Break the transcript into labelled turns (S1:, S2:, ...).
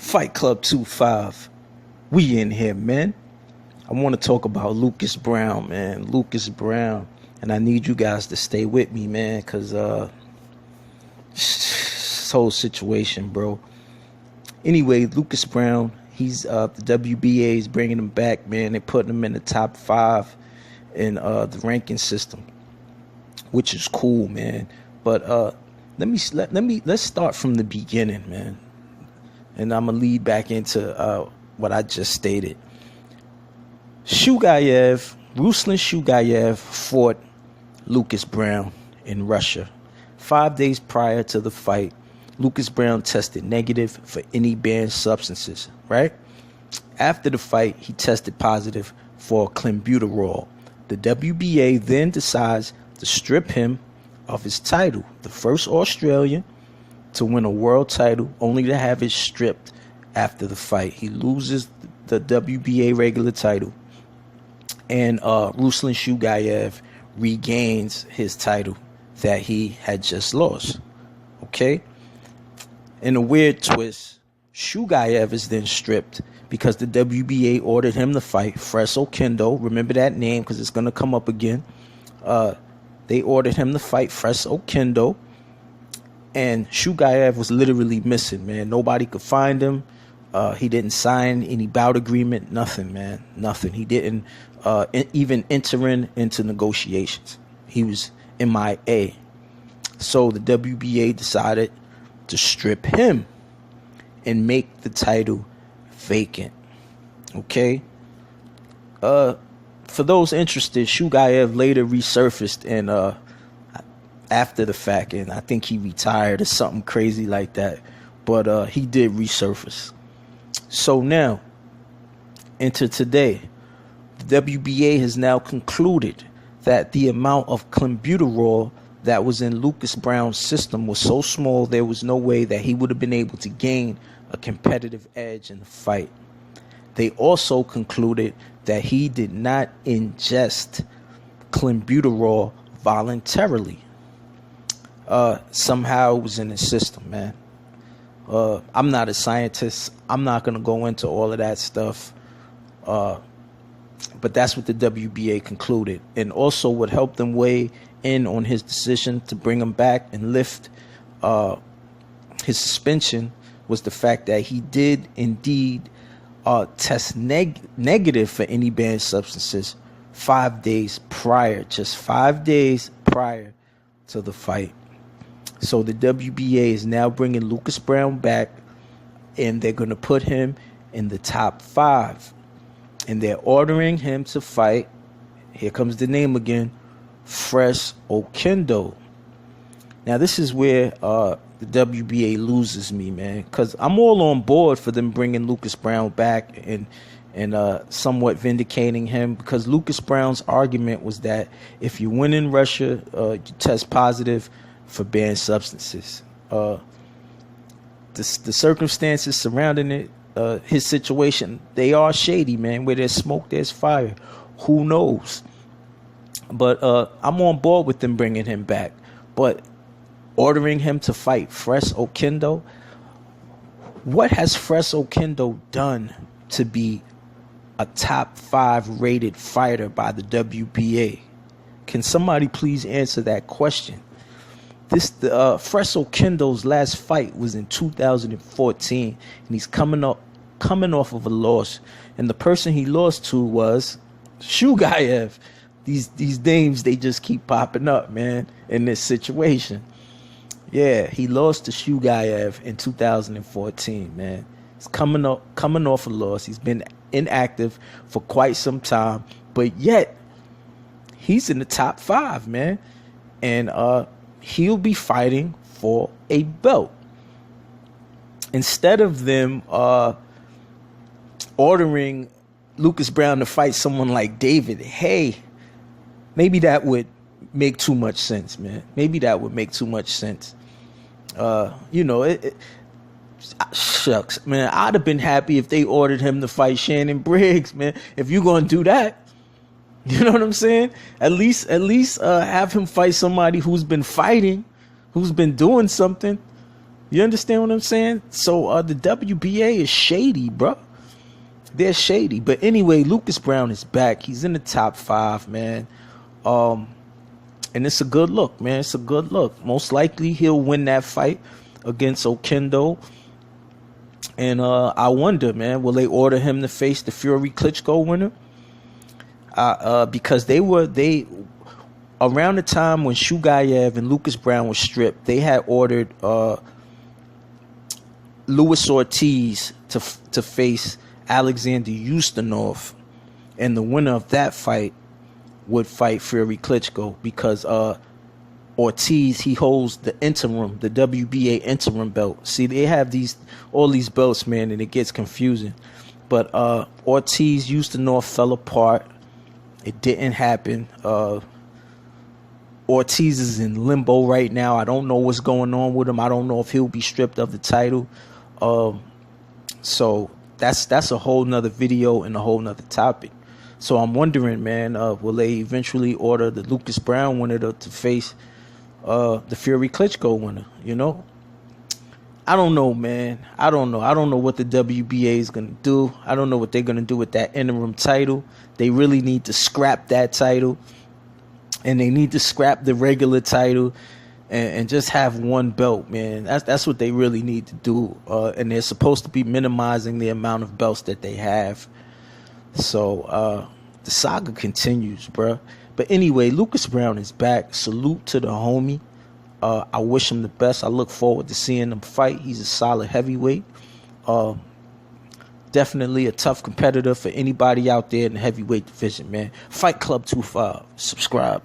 S1: Fight Club 25. We in here, man. I want to talk about Lucas Browne, man. Lucas Browne. And I need you guys to stay with me, man, because this whole situation, bro. Anyway, Lucas Browne, he's the WBA is bringing him back, man. They're putting him in the top 5 in the ranking system, which is cool, man. But let's start from the beginning, man. And I'm gonna lead back into what I just stated. Ruslan Shugayev fought Lucas Browne in Russia. 5 days prior to the fight, Lucas Browne tested negative for any banned substances, right? After the fight, he tested positive for clenbuterol. The WBA then decides to strip him of his title, the first Australian to win a world title, only to have it stripped after the fight. He loses the WBA regular title, and Ruslan Shugayev regains his title that he had just lost. Okay? In a weird twist, Shugayev is then stripped because the WBA ordered him to fight Fresh Oquendo. Remember that name because it's going to come up again. They ordered him to fight Fresh Oquendo, and Shugayev was literally missing, man. Nobody could find him. He didn't sign any bout agreement, nothing, man, nothing. He didn't even enter into negotiations. He was MIA. So the WBA decided to strip him and make the title vacant. Okay? For those interested, Shugayev later resurfaced and after the fact, and I think he retired or something crazy like that. But he did resurface. So now, into today, the WBA has now concluded that the amount of clenbuterol that was in Lucas Browne's system was so small there was no way that he would have been able to gain a competitive edge in the fight. They also concluded that he did not ingest clenbuterol voluntarily. Somehow it was in his system, man. I'm not a scientist. I'm not going to go into all of that stuff. But that's what the WBA concluded. And also what helped them weigh in on his decision to bring him back and lift his suspension was the fact that he did indeed test negative for any banned substances 5 days prior, just 5 days prior to the fight. So the WBA is now bringing Lucas Browne back, and they're going to put him in the top 5. And they're ordering him to fight, here comes the name again, Fresh Oquendo. Now, this is where the WBA loses me, man, because I'm all on board for them bringing Lucas Browne back and somewhat vindicating him, because Lucas Browne's argument was that if you win in Russia, you test positive for banned substances. The circumstances surrounding it, his situation, they are shady, man. Where there's smoke, there's fire. Who knows? But I'm on board with them bringing him back. But ordering him to fight Fresh Oquendo, what has Fresh Oquendo done to be a top 5 rated fighter by the WBA? Can somebody please answer that question? Fresh Oquendo's last fight was in 2014, and he's coming off of a loss, and the person he lost to was Shugayev. These names, they just keep popping up, man, in this situation. Yeah, he lost to Shugayev in 2014, man. He's coming off a loss. He's been inactive for quite some time, but yet he's in the top 5, man, and he'll be fighting for a belt. Instead of them ordering Lucas Browne to fight someone like David Haye, maybe that would make too much sense, man. Maybe that would make too much sense. Shucks, man. I'd have been happy if they ordered him to fight Shannon Briggs, man. If you're going to do that, you know what I'm saying? At least have him fight somebody who's been fighting, who's been doing something. You understand what I'm saying? So the WBA is shady, bro. They're shady. But anyway, Lucas Browne is back. He's in the top 5, man. And it's a good look, man. It's a good look. Most likely he'll win that fight against Okendo. And I wonder, man, will they order him to face the Fury Klitschko winner? Because they around the time when Shugayev and Lucas Browne were stripped, they had ordered Luis Ortiz to face Alexander Ustinov, and the winner of that fight would fight Fury Klitschko, because Ortiz, he holds the WBA interim belt. See, they have all these belts, man, and it gets confusing. But Ortiz Ustinov fell apart. It didn't happen. Ortiz is in limbo right now. I don't know what's going on with him. I don't know if he'll be stripped of the title. So that's a whole nother video and a whole nother topic. So I'm wondering, man, will they eventually order the Lucas Browne winner to face the Fury Klitschko winner? You know, I don't know, man. I don't know what the WBA is gonna do. I don't know what they're gonna do with that interim title. They really need to scrap that title, and they need to scrap the regular title, and just have one belt, man. That's what they really need to do. And they're supposed to be minimizing the amount of belts that they have. So the saga continues, bruh. But anyway, Lucas Browne is back. Salute to the homie. I wish him the best. I look forward to seeing him fight. He's a solid heavyweight. Definitely a tough competitor for anybody out there in the heavyweight division, man. Fight Club 25. Subscribe.